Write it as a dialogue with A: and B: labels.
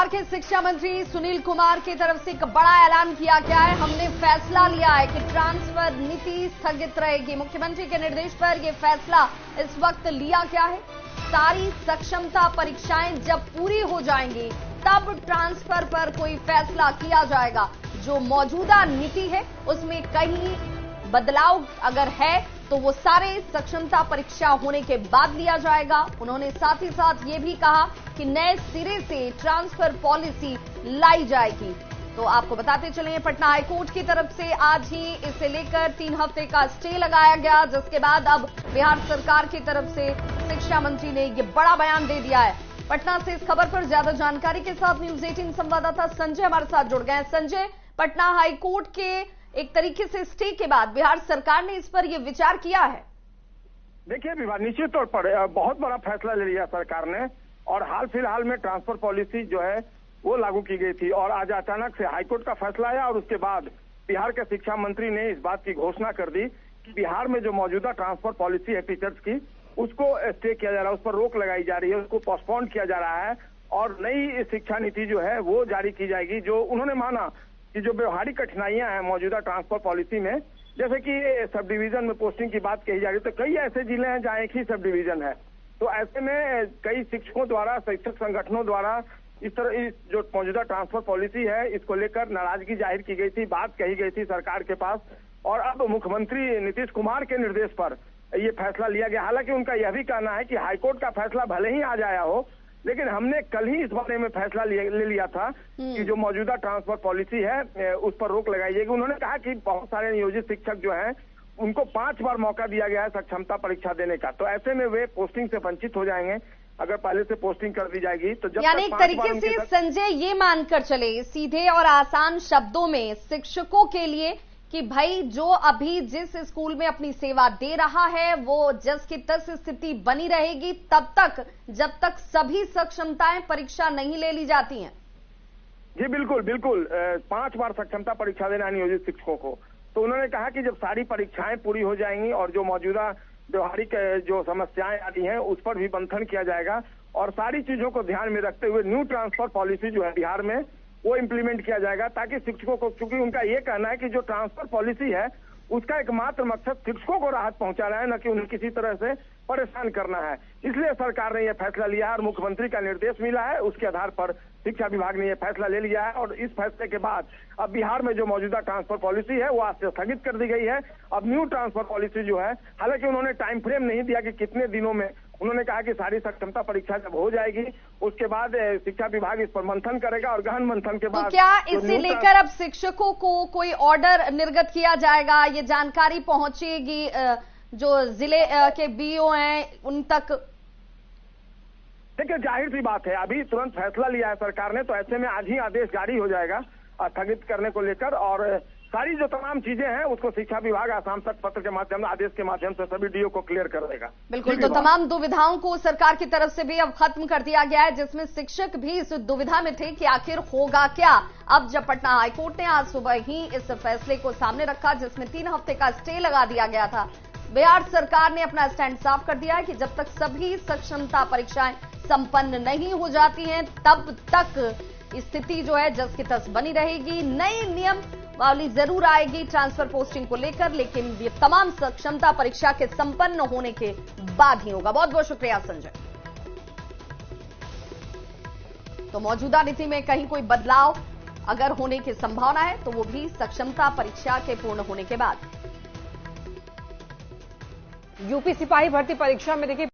A: बिहार के शिक्षा मंत्री सुनील कुमार की तरफ से एक बड़ा ऐलान किया गया है। हमने फैसला लिया है कि ट्रांसफर नीति स्थगित रहेगी। मुख्यमंत्री के निर्देश पर यह फैसला इस वक्त लिया गया है। सारी सक्षमता परीक्षाएं जब पूरी हो जाएंगी तब ट्रांसफर पर कोई फैसला किया जाएगा। जो मौजूदा नीति है उसमें कहीं बदलाव अगर है तो वो सारे सक्षमता परीक्षा होने के बाद लिया जाएगा। उन्होंने साथ ही साथ ये भी कहा कि नए सिरे से ट्रांसफर पॉलिसी लाई जाएगी। तो आपको बताते चलें, पटना हाईकोर्ट की तरफ से आज ही इसे लेकर 3 हफ्ते का स्टे लगाया गया, जिसके बाद अब बिहार सरकार की तरफ से शिक्षा मंत्री ने ये बड़ा बयान दे दिया है। पटना से इस खबर पर ज्यादा जानकारी के साथ न्यूज 18 संवाददाता संजय हमारे साथ जुड़ गए हैं। संजय, पटना हाईकोर्ट के एक तरीके से स्टे के बाद बिहार सरकार ने इस पर यह विचार किया है।
B: देखिए विभाग निश्चित तौर पर बहुत बड़ा फैसला ले लिया सरकार ने, और हाल फिलहाल में ट्रांसफर पॉलिसी जो है वो लागू की गई थी, और आज अचानक से हाईकोर्ट का फैसला आया और उसके बाद बिहार के शिक्षा मंत्री ने इस बात की घोषणा कर दी कि बिहार में जो मौजूदा ट्रांसफर पॉलिसी है टीचर्स की, उसको स्टे किया जा रहा है, उस पर रोक लगाई जा रही है, उसको पोस्टपोन किया जा रहा है और नई शिक्षा नीति जो है वो जारी की जाएगी। जो उन्होंने माना कि जो व्यवहारिक कठिनाइयां हैं मौजूदा ट्रांसफर पॉलिसी में, जैसे कि सब डिवीजन में पोस्टिंग की बात कही जा रही है, तो कई ऐसे जिले हैं जहां एक ही सब डिवीजन है, तो ऐसे में कई शिक्षकों द्वारा, शिक्षक संगठनों द्वारा इस जो मौजूदा ट्रांसफर पॉलिसी है इसको लेकर नाराजगी जाहिर की गई थी, बात कही गई थी सरकार के पास, और अब मुख्यमंत्री नीतीश कुमार के निर्देश पर ये फैसला लिया गया। हालांकि उनका यह भी कहना है कि हाईकोर्ट का फैसला भले ही आ जाया हो, लेकिन हमने कल ही इस बारे में फैसला ले लिया था कि जो मौजूदा ट्रांसफर पॉलिसी है उस पर रोक लगाई जाएगी। उन्होंने कहा कि बहुत सारे नियोजित शिक्षक जो हैं उनको 5 बार मौका दिया गया है सक्षमता परीक्षा देने का, तो ऐसे में वे पोस्टिंग से वंचित हो जाएंगे अगर पहले से पोस्टिंग कर दी जाएगी। तो जब
A: यानी एक तरीके से संजय ये मानकर चले सीधे और आसान शब्दों में शिक्षकों के लिए कि भाई जो अभी जिस स्कूल में अपनी सेवा दे रहा है वो जस की तस स्थिति बनी रहेगी तब तक, जब तक सभी सक्षमताएं परीक्षा नहीं ले ली जाती हैं।
B: जी बिल्कुल बिल्कुल, 5 बार सक्षमता परीक्षा देना नियोजित शिक्षकों को। तो उन्होंने कहा कि जब सारी परीक्षाएं पूरी हो जाएंगी और जो मौजूदा व्यवहारिक जो समस्याएं आती हैं उस पर भी मंथन किया जाएगा, और सारी चीजों को ध्यान में रखते हुए न्यू ट्रांसफर पॉलिसी जो है बिहार में वो इम्प्लीमेंट किया जाएगा, ताकि शिक्षकों को, क्योंकि उनका ये कहना है कि जो ट्रांसफर पॉलिसी है उसका एकमात्र मकसद शिक्षकों को राहत पहुंचाना है, न कि उन्हें किसी तरह से परेशान करना है। इसलिए सरकार ने यह फैसला लिया है और मुख्यमंत्री का निर्देश मिला है, उसके आधार पर शिक्षा विभाग ने यह फैसला ले लिया है। और इस फैसले के बाद अब बिहार में जो मौजूदा ट्रांसफर पॉलिसी है वो आज से स्थगित कर दी गई है। अब न्यू ट्रांसफर पॉलिसी जो है, हालांकि उन्होंने टाइम फ्रेम नहीं दिया कि कितने दिनों में, उन्होंने कहा कि सारी सक्षमता परीक्षा जब हो जाएगी उसके बाद शिक्षा विभाग इस पर मंथन करेगा और गहन मंथन के बाद।
A: तो क्या इसे लेकर अब शिक्षकों को कोई ऑर्डर निर्गत किया जाएगा? ये जानकारी पहुंचेगी जो जिले के बीओ हैं उन तक?
B: देखिए जाहिर सी बात है, अभी तुरंत फैसला लिया है सरकार ने, तो ऐसे में आज ही आदेश जारी हो जाएगा स्थगित करने को लेकर, और सारी जो तमाम चीजें हैं उसको शिक्षा विभाग आसाम तक पत्र के माध्यम, आदेश के माध्यम से सभी डीओ को क्लियर कर देगा।
A: बिल्कुल, तो तमाम दुविधाओं को सरकार की तरफ से भी अब खत्म कर दिया गया है, जिसमें शिक्षक भी इस दुविधा में थे कि आखिर होगा क्या। अब जब पटना हाईकोर्ट ने आज सुबह ही इस फैसले को सामने रखा, जिसमें 3 हफ्ते का स्टे लगा दिया गया था, बिहार सरकार ने अपना स्टैंड साफ कर दिया है कि जब तक सभी सक्षमता परीक्षाएं संपन्न नहीं हो जाती हैं तब तक स्थिति जो है जस की तस बनी रहेगी। नई नियमावली जरूर आएगी ट्रांसफर पोस्टिंग को लेकर, लेकिन ये तमाम सक्षमता परीक्षा के संपन्न होने के बाद ही होगा। बहुत बहुत शुक्रिया संजय। तो मौजूदा नीति में कहीं कोई बदलाव अगर होने की संभावना है तो वो भी सक्षमता परीक्षा के पूर्ण होने के बाद।
C: यूपी सिपाही भर्ती परीक्षा में देखिए